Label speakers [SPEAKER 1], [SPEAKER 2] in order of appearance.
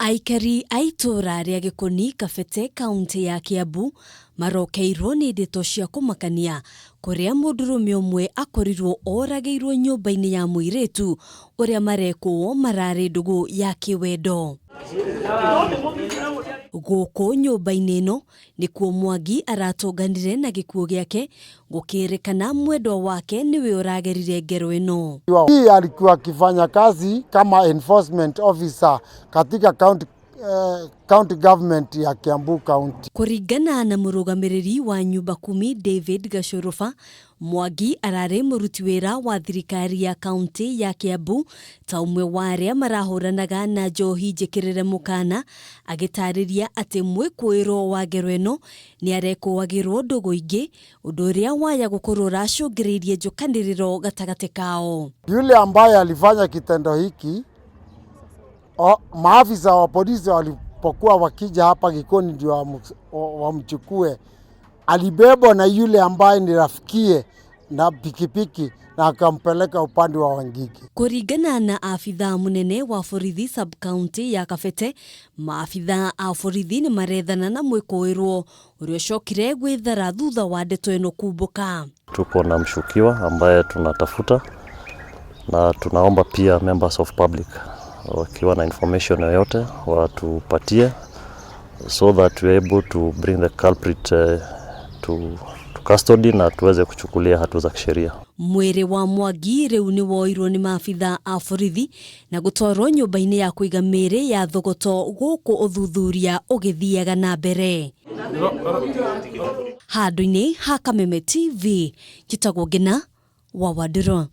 [SPEAKER 1] Aikari a ituura ria Gikuni Kabete kaunti ya Kiambu marokeirwo ni ndeto cia kumakania kuria Mundurume umwe akorirwo orageirwo nyumba-ini ya Muiritu uria marekwo marari ndugu ya kiwendo. Guku nyumba-ini ino nikuo Mwangi aratonganire na gikuo giake gukirikana mwendwa wake niwe uragerire ngero ino.
[SPEAKER 2] Hii alikuwa akifanya kazi kama enforcement officer katika county government ya Kiambu County.
[SPEAKER 1] Kuringana na murugamiriri wa nyumba 10 David Gashorofa, Mwangi arare muruti wira wa thirikari ya kaunti ya Kiambu ta umwe wa aria marahuranaga na njohi njikirire mukana, agitariria ati mwikuirwo wa ngero ino ni arekowagirwo ndugu ingi undu uria waya gukorwo racungiririe njukaniriro gatagati kao.
[SPEAKER 2] Yule ambaye alifanya kitendo hiki, maafisa wa polisi walipokuwa wakija hapa Gikuni ndio wamchukue, alibebwa na yule ambaye ni rafikie na pikipiki na akampeleka upande wa Wangigi.
[SPEAKER 1] Kuringana na afithaa munene wa borithi sub-county ya Kabete, maabithaa a borithi nimarethana na mwikuirwo uria guithara thutha wa ndeto ino kumbuka.
[SPEAKER 3] Tuko na mshukiwa ambaye tunatafuta na tunaomba pia members of public wakiwa na information yoyote watupatie so that we are able to bring the culprit to custody na tuweze kuchukulia hatua za kisheria.
[SPEAKER 1] Mwere wa Mwangi riu ni woirwo ni maabithaa a borithi na gutwarwo nyumba-ini ya kuiga miri ya thogoto guku uthuthuria ugithiaga na mbere. Handu-ini ha Kameme TV, kitagwo Ngina wa Wandiro.